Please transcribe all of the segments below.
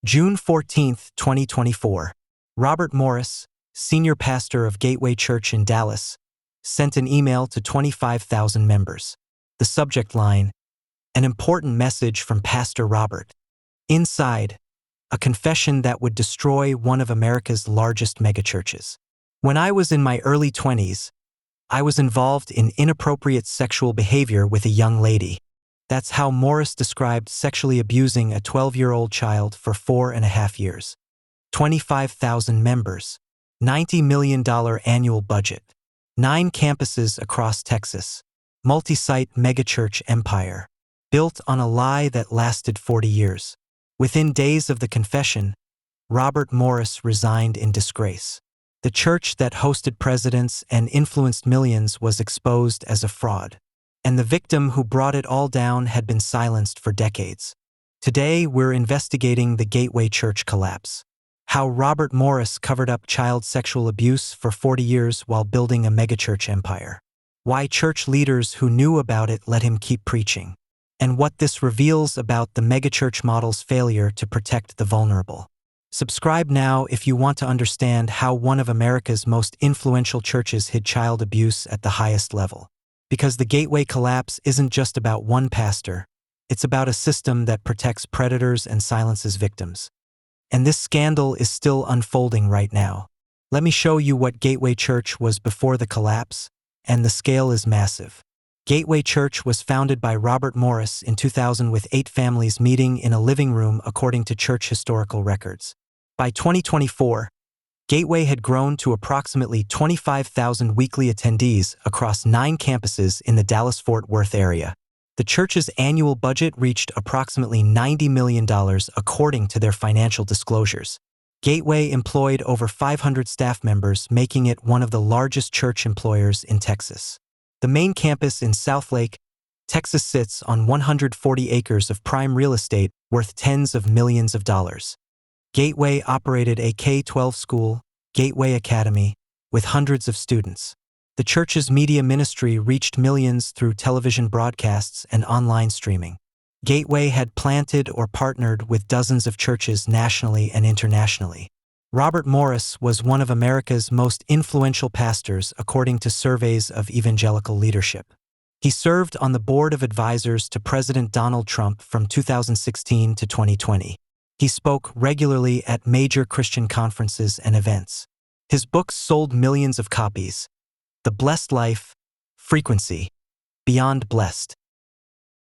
June 14, 2024. Robert Morris, senior pastor of Gateway Church in Dallas, sent an email to 25,000 members. The subject line, an important message from Pastor Robert. Inside, a confession that would destroy one of America's largest megachurches. When I was in my early 20s, I was involved in inappropriate sexual behavior with a young lady. That's how Morris described sexually abusing a 12-year-old child for 4.5 years. 25,000 members, $90 million annual budget, 9 campuses across Texas, multi-site megachurch empire, built on a lie that lasted 40 years. Within days of the confession, Robert Morris resigned in disgrace. The church that hosted presidents and influenced millions was exposed as a fraud, and the victim who brought it all down had been silenced for decades. Today, we're investigating the Gateway Church collapse. How Robert Morris covered up child sexual abuse for 40 years while building a megachurch empire. Why church leaders who knew about it let him keep preaching. And what this reveals about the megachurch model's failure to protect the vulnerable. Subscribe now if you want to understand how one of America's most influential churches hid child abuse at the highest level. Because the Gateway collapse isn't just about one pastor, it's about a system that protects predators and silences victims. And this scandal is still unfolding right now. Let me show you what Gateway Church was before the collapse, and the scale is massive. Gateway Church was founded by Robert Morris in 2000 with 8 families meeting in a living room according to church historical records. By 2024, Gateway had grown to approximately 25,000 weekly attendees across 9 campuses in the Dallas-Fort Worth area. The church's annual budget reached approximately $90 million according to their financial disclosures. Gateway employed over 500 staff members, making it one of the largest church employers in Texas. The main campus in Southlake, Texas sits on 140 acres of prime real estate worth tens of millions of dollars. Gateway operated a K-12 school, Gateway Academy, with hundreds of students. The church's media ministry reached millions through television broadcasts and online streaming. Gateway had planted or partnered with dozens of churches nationally and internationally. Robert Morris was one of America's most influential pastors according to surveys of evangelical leadership. He served on the board of advisors to President Donald Trump from 2016 to 2020. He spoke regularly at major Christian conferences and events. His books sold millions of copies. The Blessed Life, Frequency, Beyond Blessed.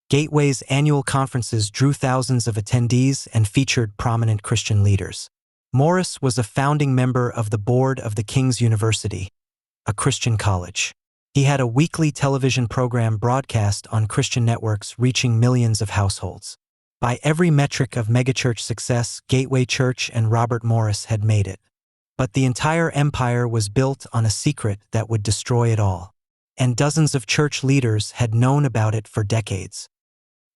Gateway's annual conferences drew thousands of attendees and featured prominent Christian leaders. Morris was a founding member of the board of the King's University, a Christian college. He had a weekly television program broadcast on Christian networks reaching millions of households. By every metric of megachurch success, Gateway Church and Robert Morris had made it. But the entire empire was built on a secret that would destroy it all. And dozens of church leaders had known about it for decades.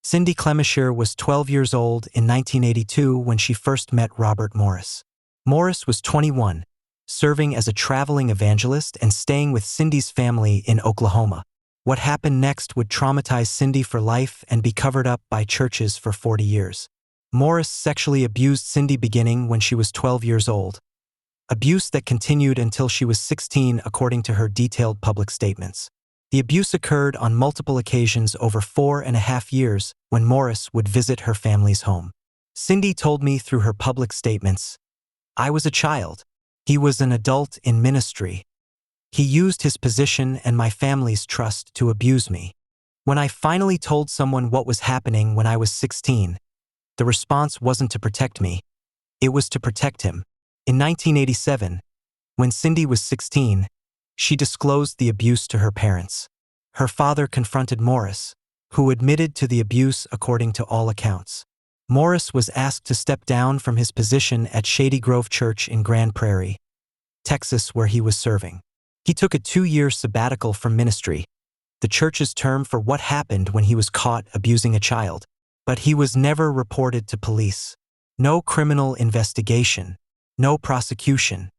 Cindy Clemishire was 12 years old in 1982 when she first met Robert Morris. Morris was 21, serving as a traveling evangelist and staying with Cindy's family in Oklahoma. What happened next would traumatize Cindy for life and be covered up by churches for 40 years. Morris sexually abused Cindy beginning when she was 12 years old. Abuse that continued until she was 16 according to her detailed public statements. The abuse occurred on multiple occasions over 4.5 years when Morris would visit her family's home. Cindy told me through her public statements, "I was a child. He was an adult in ministry. He used his position and my family's trust to abuse me. When I finally told someone what was happening when I was 16, the response wasn't to protect me. It was to protect him." In 1987, when Cindy was 16, she disclosed the abuse to her parents. Her father confronted Morris, who admitted to the abuse according to all accounts. Morris was asked to step down from his position at Shady Grove Church in Grand Prairie, Texas, where he was serving. He took a 2-year sabbatical from ministry, the church's term for what happened when he was caught abusing a child. But he was never reported to police. No criminal investigation, no prosecution,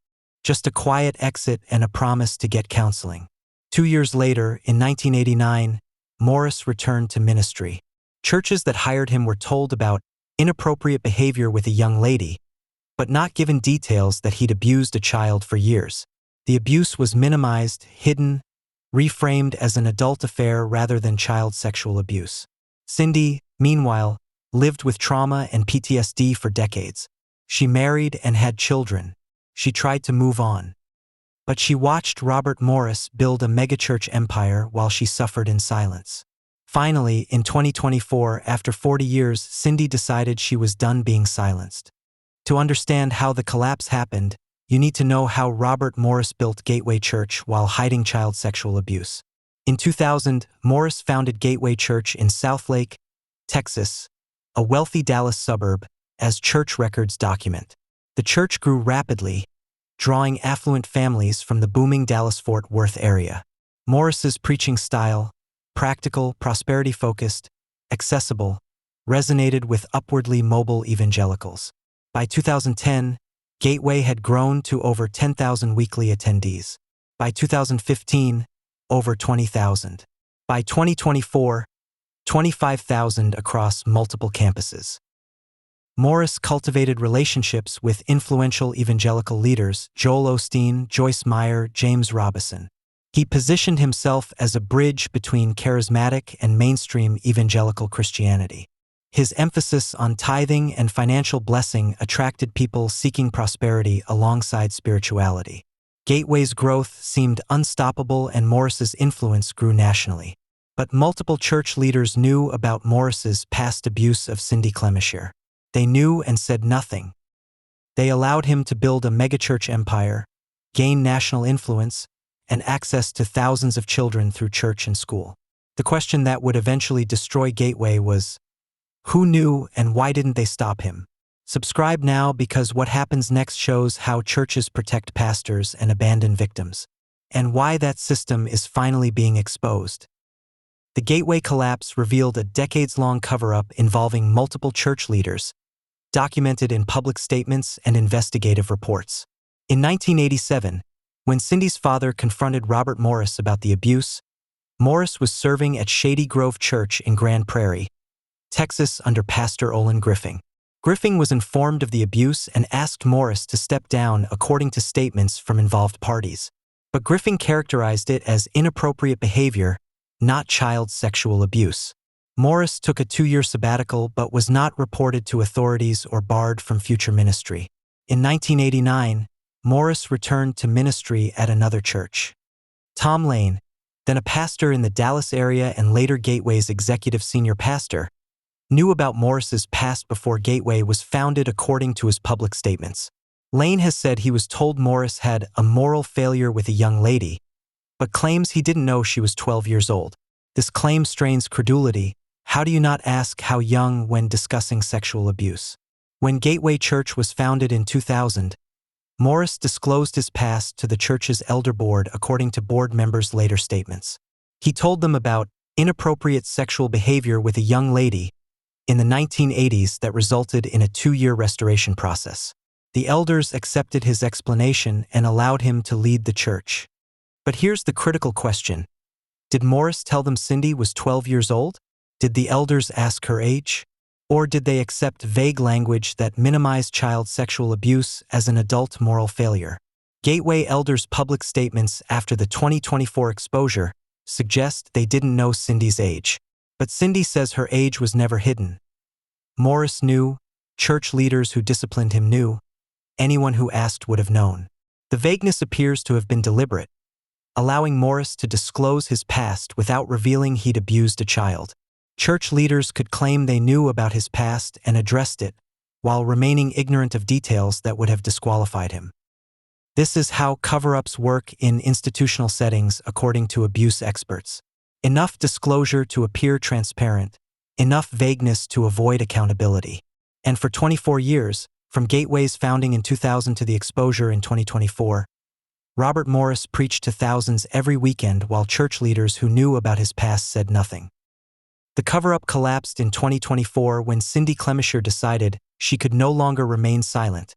just a quiet exit and a promise to get counseling. 2 years later, in 1989, Morris returned to ministry. Churches that hired him were told about inappropriate behavior with a young lady, but not given details that he'd abused a child for years. The abuse was minimized, hidden, reframed as an adult affair rather than child sexual abuse. Cindy, meanwhile, lived with trauma and PTSD for decades. She married and had children. She tried to move on. But she watched Robert Morris build a megachurch empire while she suffered in silence. Finally, in 2024, after 40 years, Cindy decided she was done being silenced. To understand how the collapse happened, you need to know how Robert Morris built Gateway Church while hiding child sexual abuse. In 2000, Morris founded Gateway Church in Southlake, Texas, a wealthy Dallas suburb, as church records document. The church grew rapidly, drawing affluent families from the booming Dallas-Fort Worth area. Morris's preaching style, practical, prosperity-focused, accessible, resonated with upwardly mobile evangelicals. By 2010, Gateway had grown to over 10,000 weekly attendees. By 2015, over 20,000. By 2024, 25,000 across multiple campuses. Morris cultivated relationships with influential evangelical leaders Joel Osteen, Joyce Meyer, James Robison. He positioned himself as a bridge between charismatic and mainstream evangelical Christianity. His emphasis on tithing and financial blessing attracted people seeking prosperity alongside spirituality. Gateway's growth seemed unstoppable and Morris's influence grew nationally. But multiple church leaders knew about Morris's past abuse of Cindy Clemishire. They knew and said nothing. They allowed him to build a megachurch empire, gain national influence, and access to thousands of children through church and school. The question that would eventually destroy Gateway was, who knew and why didn't they stop him? Subscribe now because what happens next shows how churches protect pastors and abandon victims, and why that system is finally being exposed. The Gateway collapse revealed a decades-long cover-up involving multiple church leaders, documented in public statements and investigative reports. In 1987, when Cindy's father confronted Robert Morris about the abuse, Morris was serving at Shady Grove Church in Grand Prairie, Texas under Pastor Olin Griffin. Griffin was informed of the abuse and asked Morris to step down according to statements from involved parties. But Griffin characterized it as inappropriate behavior, not child sexual abuse. Morris took a 2-year sabbatical but was not reported to authorities or barred from future ministry. In 1989, Morris returned to ministry at another church. Tom Lane, then a pastor in the Dallas area and later Gateway's executive senior pastor, knew about Morris's past before Gateway was founded according to his public statements. Lane has said he was told Morris had a moral failure with a young lady, but claims he didn't know she was 12 years old. This claim strains credulity. How do you not ask how young when discussing sexual abuse? When Gateway Church was founded in 2000, Morris disclosed his past to the church's elder board according to board members' later statements. He told them about inappropriate sexual behavior with a young lady in the 1980s that resulted in a 2-year restoration process. The elders accepted his explanation and allowed him to lead the church. But here's the critical question. Did Morris tell them Cindy was 12 years old? Did the elders ask her age? Or did they accept vague language that minimized child sexual abuse as an adult moral failure? Gateway elders' public statements after the 2024 exposure suggest they didn't know Cindy's age. But Cindy says her age was never hidden. Morris knew, church leaders who disciplined him knew, anyone who asked would have known. The vagueness appears to have been deliberate, allowing Morris to disclose his past without revealing he'd abused a child. Church leaders could claim they knew about his past and addressed it, while remaining ignorant of details that would have disqualified him. This is how cover-ups work in institutional settings according to abuse experts. Enough disclosure to appear transparent, enough vagueness to avoid accountability. And for 24 years, from Gateway's founding in 2000 to the exposure in 2024, Robert Morris preached to thousands every weekend while church leaders who knew about his past said nothing. The cover-up collapsed in 2024 when Cindy Clemishire decided she could no longer remain silent,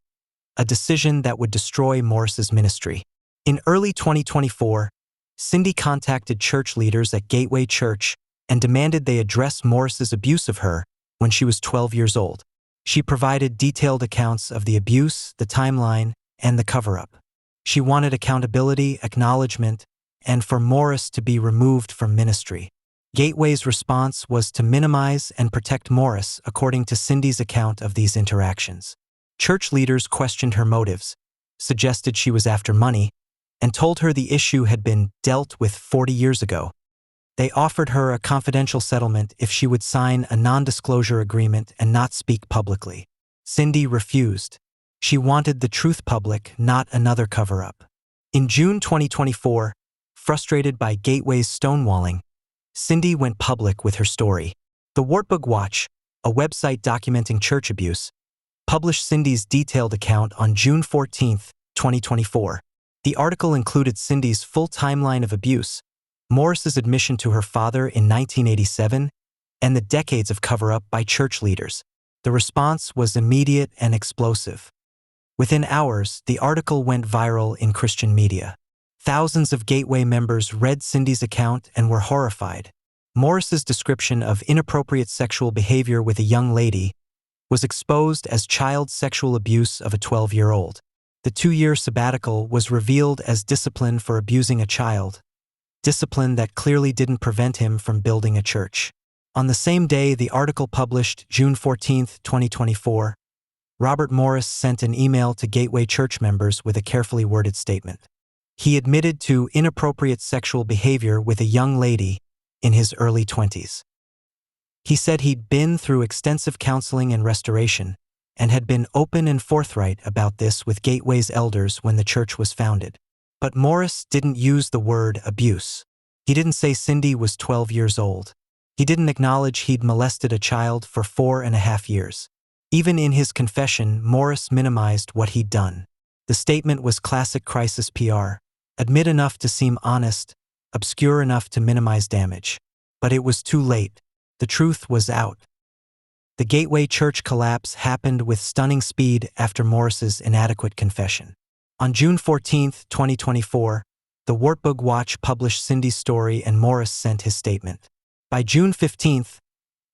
a decision that would destroy Morris's ministry. In early 2024, Cindy contacted church leaders at Gateway Church and demanded they address Morris's abuse of her when she was 12 years old. She provided detailed accounts of the abuse, the timeline, and the cover-up. She wanted accountability, acknowledgement, and for Morris to be removed from ministry. Gateway's response was to minimize and protect Morris, according to Cindy's account of these interactions. Church leaders questioned her motives, suggested she was after money, and told her the issue had been dealt with 40 years ago. They offered her a confidential settlement if she would sign a non-disclosure agreement and not speak publicly. Cindy refused. She wanted the truth public, not another cover-up. In June 2024, frustrated by Gateway's stonewalling, Cindy went public with her story. The Wartburg Watch, a website documenting church abuse, published Cindy's detailed account on June 14, 2024. The article included Cindy's full timeline of abuse, Morris's admission to her father in 1987, and the decades of cover-up by church leaders. The response was immediate and explosive. Within hours, the article went viral in Christian media. Thousands of Gateway members read Cindy's account and were horrified. Morris's description of inappropriate sexual behavior with a young lady was exposed as child sexual abuse of a 12-year-old. The 2-year sabbatical was revealed as discipline for abusing a child, discipline that clearly didn't prevent him from building a church. On the same day the article published, June 14, 2024, Robert Morris sent an email to Gateway church members with a carefully worded statement. He admitted to inappropriate sexual behavior with a young lady in his early 20s. He said he'd been through extensive counseling and restoration and had been open and forthright about this with Gateway's elders when the church was founded. But Morris didn't use the word abuse. He didn't say Cindy was 12 years old. He didn't acknowledge he'd molested a child for 4.5 years. Even in his confession, Morris minimized what he'd done. The statement was classic crisis PR. Admit enough to seem honest, obscure enough to minimize damage. But it was too late. The truth was out. The Gateway Church collapse happened with stunning speed after Morris's inadequate confession. On June 14, 2024, the Wartburg Watch published Cindy's story and Morris sent his statement. By June 15,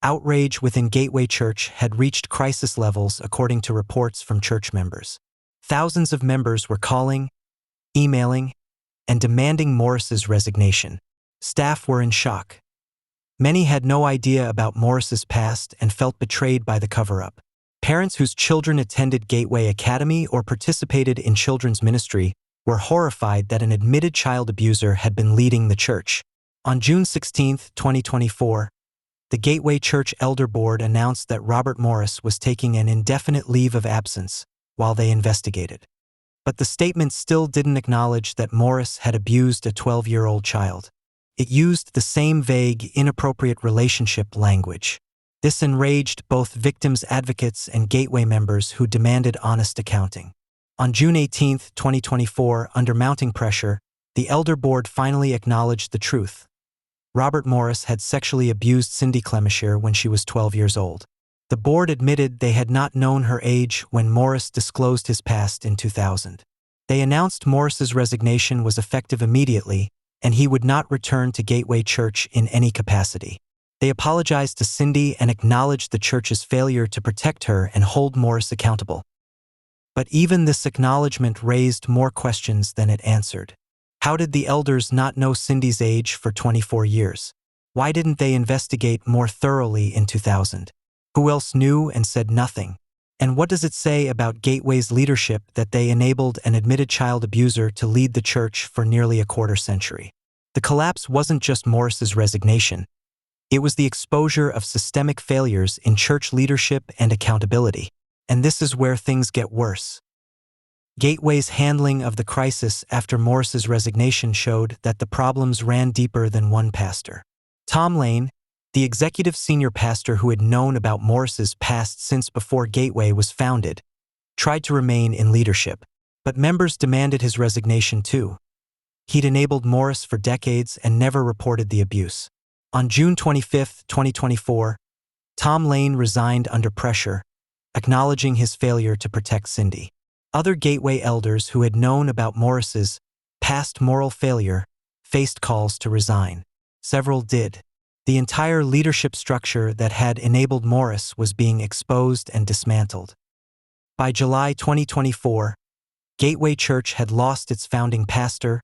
outrage within Gateway Church had reached crisis levels according to reports from church members. Thousands of members were calling, emailing, and demanding Morris's resignation. Staff were in shock. Many had no idea about Morris's past and felt betrayed by the cover-up. Parents whose children attended Gateway Academy or participated in children's ministry were horrified that an admitted child abuser had been leading the church. On June 16, 2024, the Gateway Church Elder Board announced that Robert Morris was taking an indefinite leave of absence while they investigated. But the statement still didn't acknowledge that Morris had abused a 12-year-old child. It used the same vague, inappropriate relationship language. This enraged both victims' advocates and Gateway members who demanded honest accounting. On June 18, 2024, under mounting pressure, the Elder Board finally acknowledged the truth. Robert Morris had sexually abused Cindy Clemishire when she was 12 years old. The board admitted they had not known her age when Morris disclosed his past in 2000. They announced Morris's resignation was effective immediately, and he would not return to Gateway Church in any capacity. They apologized to Cindy and acknowledged the church's failure to protect her and hold Morris accountable. But even this acknowledgement raised more questions than it answered. How did the elders not know Cindy's age for 24 years? Why didn't they investigate more thoroughly in 2000? Who else knew and said nothing? And what does it say about Gateway's leadership that they enabled an admitted child abuser to lead the church for nearly a quarter century? The collapse wasn't just Morris's resignation. It was the exposure of systemic failures in church leadership and accountability. And this is where things get worse. Gateway's handling of the crisis after Morris's resignation showed that the problems ran deeper than one pastor. Tom Lane, the executive senior pastor who had known about Morris's past since before Gateway was founded, tried to remain in leadership, but members demanded his resignation too. He'd enabled Morris for decades and never reported the abuse. On June 25, 2024, Tom Lane resigned under pressure, acknowledging his failure to protect Cindy. Other Gateway elders who had known about Morris's past moral failure faced calls to resign. Several did. The entire leadership structure that had enabled Morris was being exposed and dismantled. By July 2024, Gateway Church had lost its founding pastor,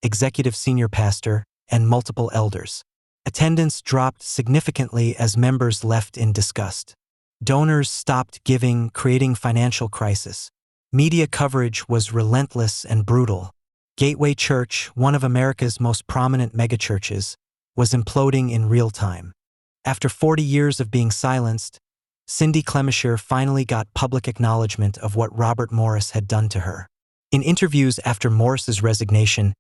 executive senior pastor, and multiple elders. Attendance dropped significantly as members left in disgust. Donors stopped giving, creating financial crisis. Media coverage was relentless and brutal. Gateway Church, one of America's most prominent megachurches, was imploding in real time. After 40 years of being silenced, Cindy Clemishire finally got public acknowledgement of what Robert Morris had done to her. In interviews after Morris's resignation,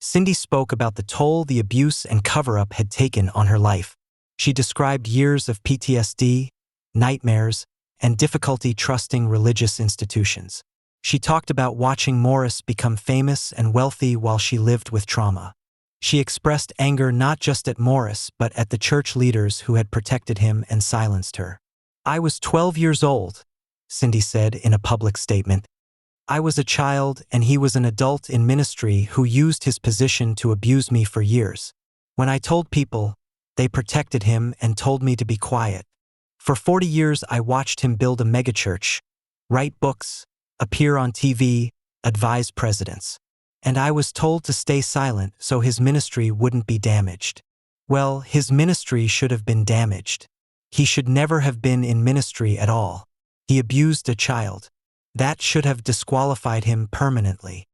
Cindy spoke about the toll the abuse and cover-up had taken on her life. She described years of PTSD, nightmares, and difficulty trusting religious institutions. She talked about watching Morris become famous and wealthy while she lived with trauma. She expressed anger not just at Morris but at the church leaders who had protected him and silenced her. "I was 12 years old," Cindy said in a public statement. "I was a child and he was an adult in ministry who used his position to abuse me for years. When I told people, they protected him and told me to be quiet. For 40 years I watched him build a megachurch, write books, appear on TV, advise presidents. And I was told to stay silent so his ministry wouldn't be damaged. Well, his ministry should have been damaged. He should never have been in ministry at all. He abused a child. That should have disqualified him permanently."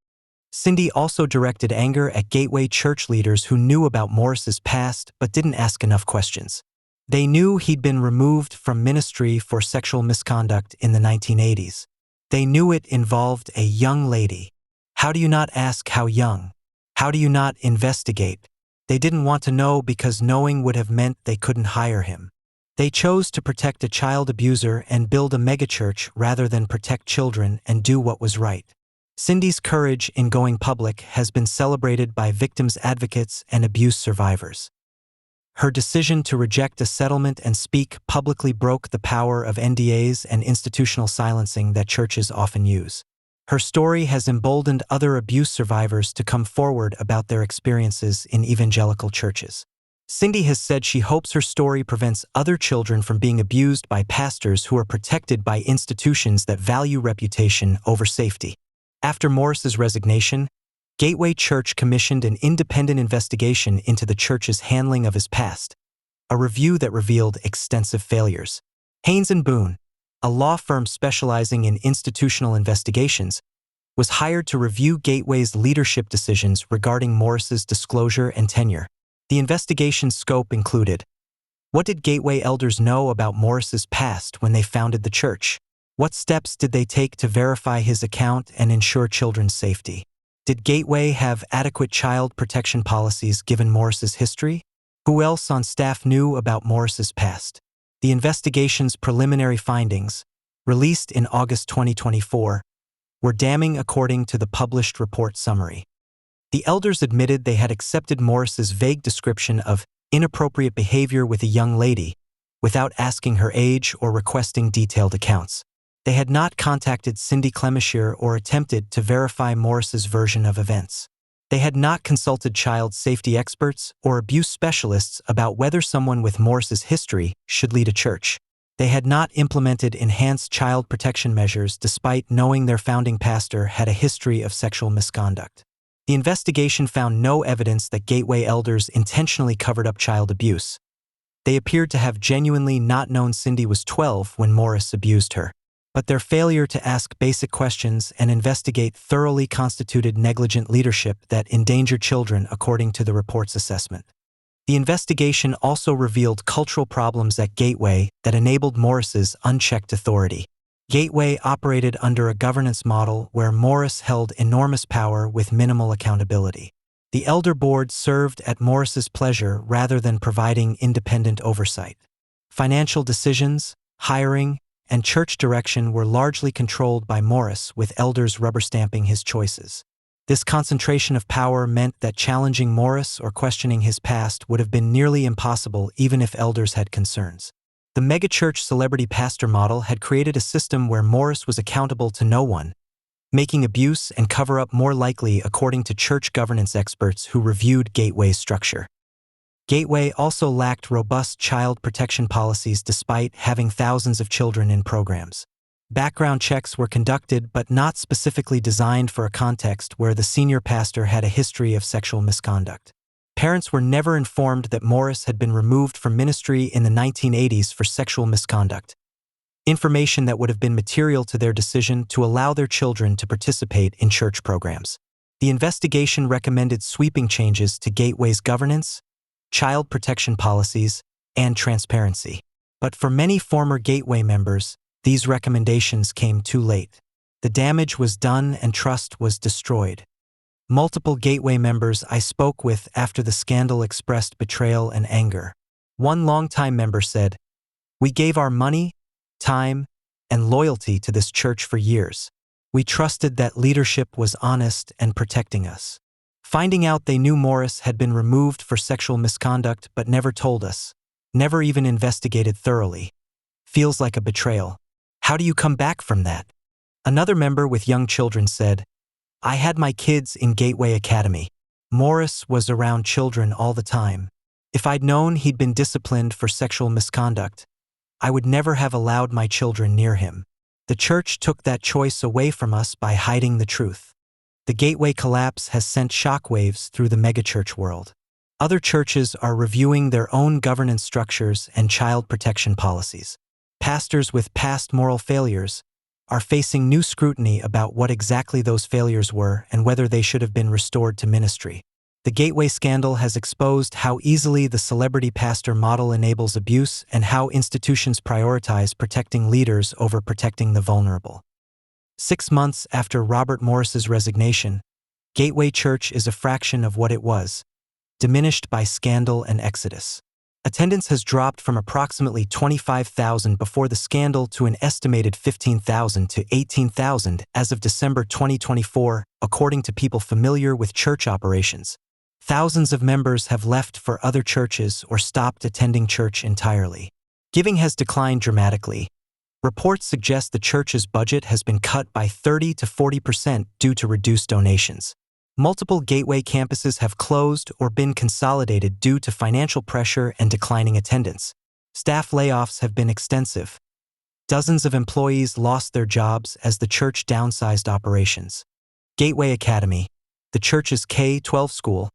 Cindy also directed anger at Gateway Church leaders who knew about Morris's past but didn't ask enough questions. They knew he'd been removed from ministry for sexual misconduct in the 1980s. They knew it involved a young lady. How do you not ask how young? How do you not investigate? They didn't want to know because knowing would have meant they couldn't hire him. They chose to protect a child abuser and build a megachurch rather than protect children and do what was right. Cindy's courage in going public has been celebrated by victims' advocates and abuse survivors. Her decision to reject a settlement and speak publicly broke the power of NDAs and institutional silencing that churches often use. Her story has emboldened other abuse survivors to come forward about their experiences in evangelical churches. Cindy has said she hopes her story prevents other children from being abused by pastors who are protected by institutions that value reputation over safety. After Morris's resignation, Gateway Church commissioned an independent investigation into the church's handling of his past, a review that revealed extensive failures. Haynes & Boone, a law firm specializing in institutional investigations, was hired to review Gateway's leadership decisions regarding Morris's disclosure and tenure. The investigation's scope included: what did Gateway elders know about Morris's past when they founded the church? What steps did they take to verify his account and ensure children's safety? Did Gateway have adequate child protection policies given Morris's history? Who else on staff knew about Morris's past? The investigation's preliminary findings, released in August 2024, were damning according to the published report summary. The elders admitted they had accepted Morris's vague description of inappropriate behavior with a young lady without asking her age or requesting detailed accounts. They had not contacted Cindy Clemishire or attempted to verify Morris's version of events. They had not consulted child safety experts or abuse specialists about whether someone with Morris's history should lead a church. They had not implemented enhanced child protection measures despite knowing their founding pastor had a history of sexual misconduct. The investigation found no evidence that Gateway elders intentionally covered up child abuse. They appeared to have genuinely not known Cindy was 12 when Morris abused her. But their failure to ask basic questions and investigate thoroughly constituted negligent leadership that endangered children, according to the report's assessment. The investigation also revealed cultural problems at Gateway that enabled Morris's unchecked authority. Gateway operated under a governance model where Morris held enormous power with minimal accountability. The elder board served at Morris's pleasure rather than providing independent oversight. Financial decisions, hiring, and church direction were largely controlled by Morris, with elders rubber-stamping his choices. This concentration of power meant that challenging Morris or questioning his past would have been nearly impossible even if elders had concerns. The megachurch celebrity pastor model had created a system where Morris was accountable to no one, making abuse and cover-up more likely according to church governance experts who reviewed Gateway's structure. Gateway also lacked robust child protection policies despite having thousands of children in programs. Background checks were conducted but not specifically designed for a context where the senior pastor had a history of sexual misconduct. Parents were never informed that Morris had been removed from ministry in the 1980s for sexual misconduct, information that would have been material to their decision to allow their children to participate in church programs. The investigation recommended sweeping changes to Gateway's governance, child protection policies, and transparency. But for many former Gateway members, these recommendations came too late. The damage was done and trust was destroyed. Multiple Gateway members I spoke with after the scandal expressed betrayal and anger. One longtime member said, "We gave our money, time, and loyalty to this church for years. We trusted that leadership was honest and protecting us. Finding out they knew Morris had been removed for sexual misconduct but never told us, never even investigated thoroughly, feels like a betrayal. How do you come back from that?" Another member with young children said, "I had my kids in Gateway Academy. Morris was around children all the time. If I'd known he'd been disciplined for sexual misconduct, I would never have allowed my children near him. The church took that choice away from us by hiding the truth." The Gateway collapse has sent shockwaves through the megachurch world. Other churches are reviewing their own governance structures and child protection policies. Pastors with past moral failures are facing new scrutiny about what exactly those failures were and whether they should have been restored to ministry. The Gateway scandal has exposed how easily the celebrity pastor model enables abuse and how institutions prioritize protecting leaders over protecting the vulnerable. 6 months after Robert Morris's resignation, Gateway Church is a fraction of what it was, diminished by scandal and exodus. Attendance has dropped from approximately 25,000 before the scandal to an estimated 15,000 to 18,000 as of December 2024, according to people familiar with church operations. Thousands of members have left for other churches or stopped attending church entirely. Giving has declined dramatically. Reports suggest the church's budget has been cut by 30 to 40% due to reduced donations. Multiple Gateway campuses have closed or been consolidated due to financial pressure and declining attendance. Staff layoffs have been extensive. Dozens of employees lost their jobs as the church downsized operations. Gateway Academy, the church's K-12 school,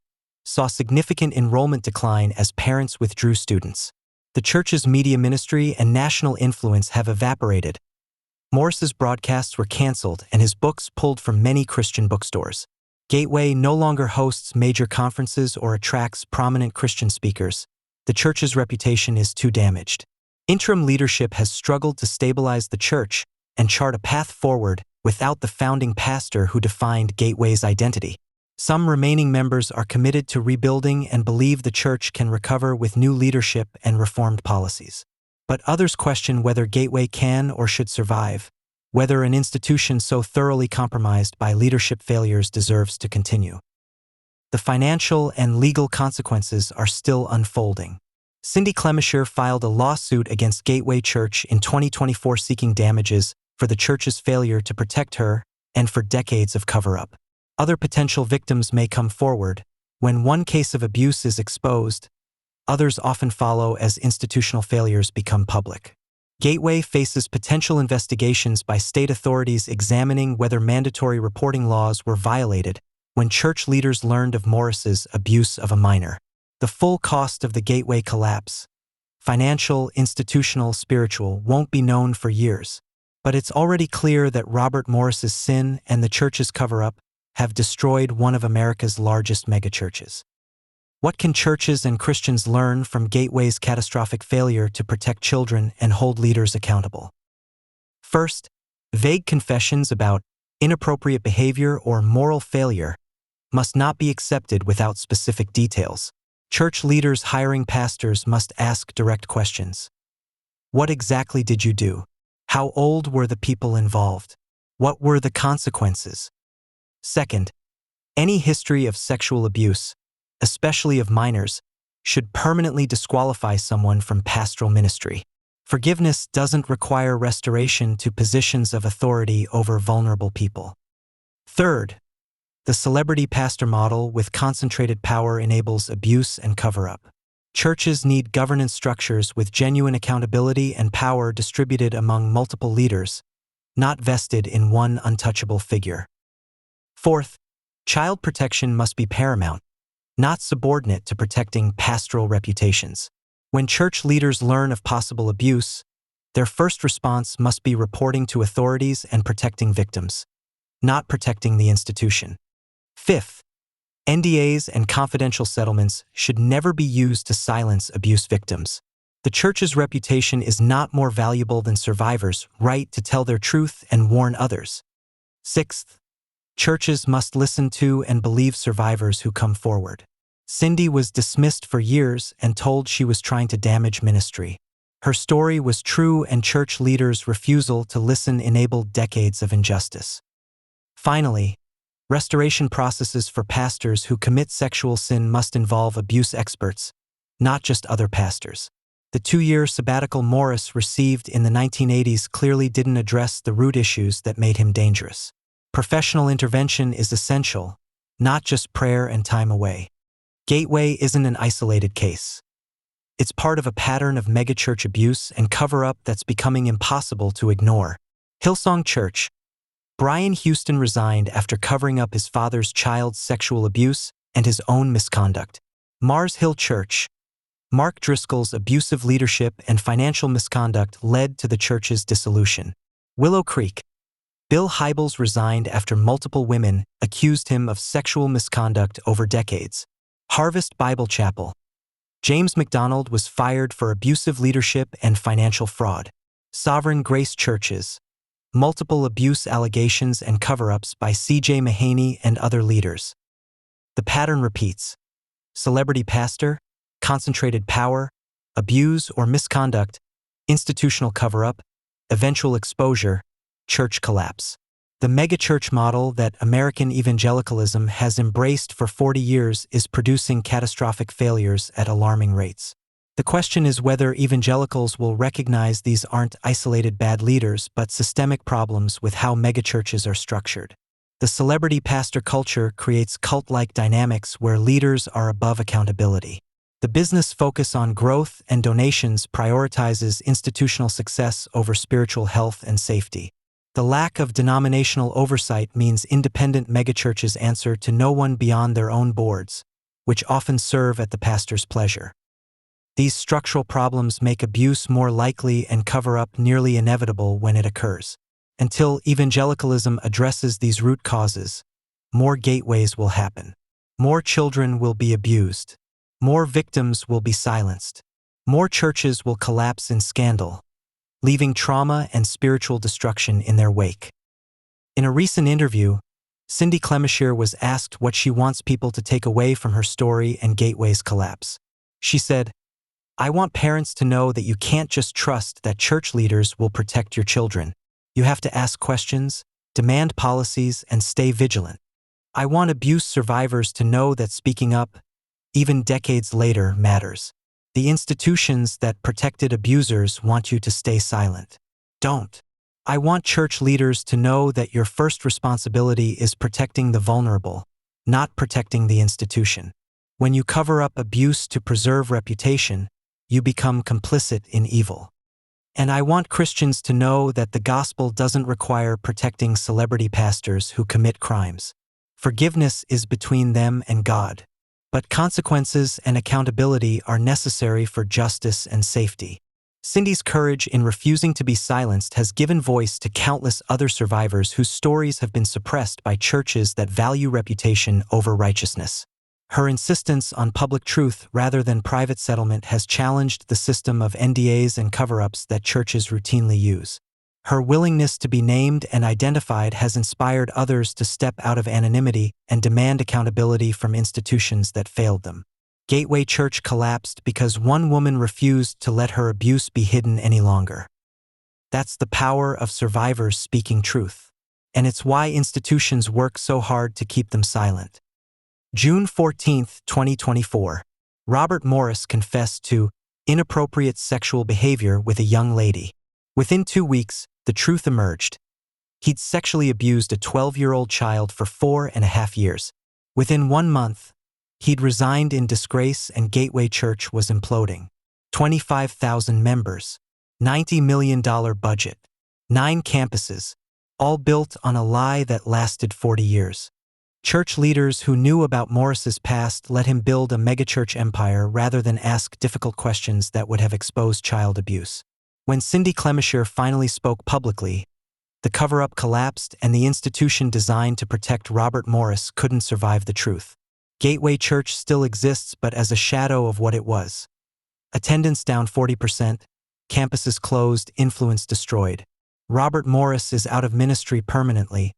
saw significant enrollment decline as parents withdrew students. The church's media ministry and national influence have evaporated. Morris's broadcasts were canceled and his books pulled from many Christian bookstores. Gateway no longer hosts major conferences or attracts prominent Christian speakers. The church's reputation is too damaged. Interim leadership has struggled to stabilize the church and chart a path forward without the founding pastor who defined Gateway's identity. Some remaining members are committed to rebuilding and believe the church can recover with new leadership and reformed policies. But others question whether Gateway can or should survive, whether an institution so thoroughly compromised by leadership failures deserves to continue. The financial and legal consequences are still unfolding. Cindy Clemishire filed a lawsuit against Gateway Church in 2024 seeking damages for the church's failure to protect her and for decades of cover-up. Other potential victims may come forward. When one case of abuse is exposed, others often follow as institutional failures become public. Gateway faces potential investigations by state authorities examining whether mandatory reporting laws were violated when church leaders learned of Morris's abuse of a minor. The full cost of the Gateway collapse, financial, institutional, spiritual, won't be known for years. But it's already clear that Robert Morris's sin and the church's cover-up have destroyed one of America's largest megachurches. What can churches and Christians learn from Gateway's catastrophic failure to protect children and hold leaders accountable? First, vague confessions about inappropriate behavior or moral failure must not be accepted without specific details. Church leaders hiring pastors must ask direct questions. What exactly did you do? How old were the people involved? What were the consequences? Second, any history of sexual abuse, especially of minors, should permanently disqualify someone from pastoral ministry. Forgiveness doesn't require restoration to positions of authority over vulnerable people. Third, the celebrity pastor model with concentrated power enables abuse and cover-up. Churches need governance structures with genuine accountability and power distributed among multiple leaders, not vested in one untouchable figure. Fourth, child protection must be paramount, not subordinate to protecting pastoral reputations. When church leaders learn of possible abuse, their first response must be reporting to authorities and protecting victims, not protecting the institution. Fifth, NDAs and confidential settlements should never be used to silence abuse victims. The church's reputation is not more valuable than survivors' right to tell their truth and warn others. Sixth, churches must listen to and believe survivors who come forward. Cindy was dismissed for years and told she was trying to damage ministry. Her story was true, and church leaders' refusal to listen enabled decades of injustice. Finally, restoration processes for pastors who commit sexual sin must involve abuse experts, not just other pastors. The 2-year sabbatical Morris received in the 1980s clearly didn't address the root issues that made him dangerous. Professional intervention is essential, not just prayer and time away. Gateway isn't an isolated case. It's part of a pattern of megachurch abuse and cover-up that's becoming impossible to ignore. Hillsong Church. Brian Houston resigned after covering up his father's child's sexual abuse and his own misconduct. Mars Hill Church. Mark Driscoll's abusive leadership and financial misconduct led to the church's dissolution. Willow Creek. Bill Hybels resigned after multiple women accused him of sexual misconduct over decades. Harvest Bible Chapel. James McDonald was fired for abusive leadership and financial fraud. Sovereign Grace Churches. Multiple abuse allegations and cover-ups by C.J. Mahaney and other leaders. The pattern repeats. Celebrity pastor, concentrated power, abuse or misconduct, institutional cover-up, eventual exposure, church collapse. The megachurch model that American evangelicalism has embraced for 40 years is producing catastrophic failures at alarming rates. The question is whether evangelicals will recognize these aren't isolated bad leaders but systemic problems with how megachurches are structured. The celebrity pastor culture creates cult-like dynamics where leaders are above accountability. The business focus on growth and donations prioritizes institutional success over spiritual health and safety. The lack of denominational oversight means independent megachurches answer to no one beyond their own boards, which often serve at the pastor's pleasure. These structural problems make abuse more likely and cover-up nearly inevitable when it occurs. Until evangelicalism addresses these root causes, more gateways will happen. More children will be abused. More victims will be silenced. More churches will collapse in scandal, leaving trauma and spiritual destruction in their wake. In a recent interview, Cindy Clemishire was asked what she wants people to take away from her story and Gateway's collapse. She said, "I want parents to know that you can't just trust that church leaders will protect your children. You have to ask questions, demand policies, and stay vigilant. I want abuse survivors to know that speaking up, even decades later, matters. The institutions that protected abusers want you to stay silent. Don't. I want church leaders to know that your first responsibility is protecting the vulnerable, not protecting the institution. When you cover up abuse to preserve reputation, you become complicit in evil. And I want Christians to know that the gospel doesn't require protecting celebrity pastors who commit crimes. Forgiveness is between them and God. But consequences and accountability are necessary for justice and safety." Cindy's courage in refusing to be silenced has given voice to countless other survivors whose stories have been suppressed by churches that value reputation over righteousness. Her insistence on public truth rather than private settlement has challenged the system of NDAs and cover-ups that churches routinely use. Her willingness to be named and identified has inspired others to step out of anonymity and demand accountability from institutions that failed them. Gateway Church collapsed because one woman refused to let her abuse be hidden any longer. That's the power of survivors speaking truth. And it's why institutions work so hard to keep them silent. June 14, 2024, Robert Morris confessed to inappropriate sexual behavior with a young lady. Within 2 weeks, the truth emerged. He'd sexually abused a 12-year-old child for 4.5 years. Within 1 month, He'd resigned in disgrace and Gateway Church was imploding. 25,000 members, $90 million budget, 9 campuses, all built on a lie that lasted 40 years. Church leaders who knew about Morris's past let him build a megachurch empire rather than ask difficult questions that would have exposed child abuse. When Cindy Clemishire finally spoke publicly, the cover-up collapsed and the institution designed to protect Robert Morris couldn't survive the truth. Gateway Church still exists, but as a shadow of what it was. Attendance down 40%, campuses closed, influence destroyed. Robert Morris is out of ministry permanently,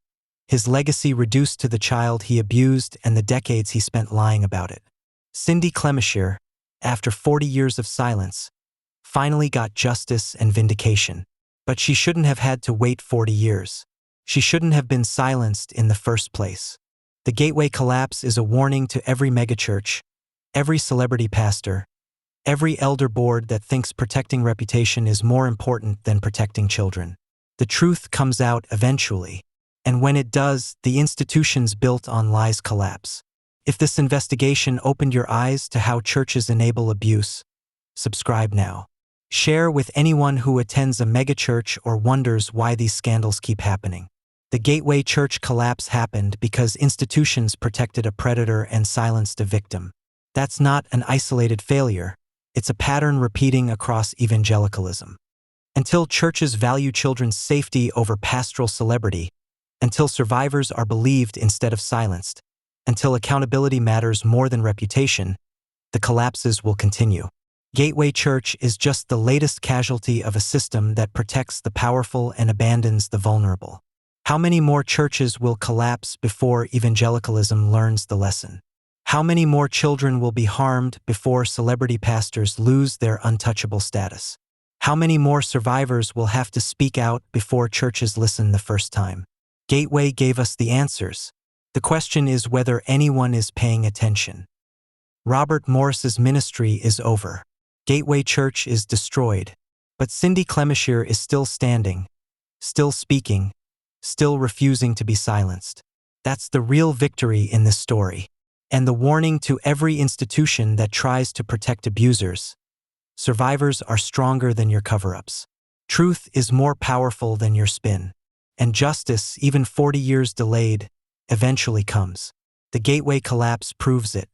his legacy reduced to the child he abused and the decades he spent lying about it. Cindy Clemishire, after 40 years of silence, finally got justice and vindication. But she shouldn't have had to wait 40 years. She shouldn't have been silenced in the first place. The Gateway collapse is a warning to every megachurch, every celebrity pastor, every elder board that thinks protecting reputation is more important than protecting children. The truth comes out eventually, and when it does, the institutions built on lies collapse. If this investigation opened your eyes to how churches enable abuse, subscribe now. Share with anyone who attends a megachurch or wonders why these scandals keep happening. The Gateway Church collapse happened because institutions protected a predator and silenced a victim. That's not an isolated failure. It's a pattern repeating across evangelicalism. Until churches value children's safety over pastoral celebrity, until survivors are believed instead of silenced, until accountability matters more than reputation, the collapses will continue. Gateway Church is just the latest casualty of a system that protects the powerful and abandons the vulnerable. How many more churches will collapse before evangelicalism learns the lesson? How many more children will be harmed before celebrity pastors lose their untouchable status? How many more survivors will have to speak out before churches listen the first time? Gateway gave us the answers. The question is whether anyone is paying attention. Robert Morris's ministry is over. Gateway Church is destroyed. But Cindy Clemishire is still standing, still speaking, still refusing to be silenced. That's the real victory in this story. And the warning to every institution that tries to protect abusers. Survivors are stronger than your cover-ups. Truth is more powerful than your spin. And justice, even 40 years delayed, eventually comes. The Gateway collapse proves it.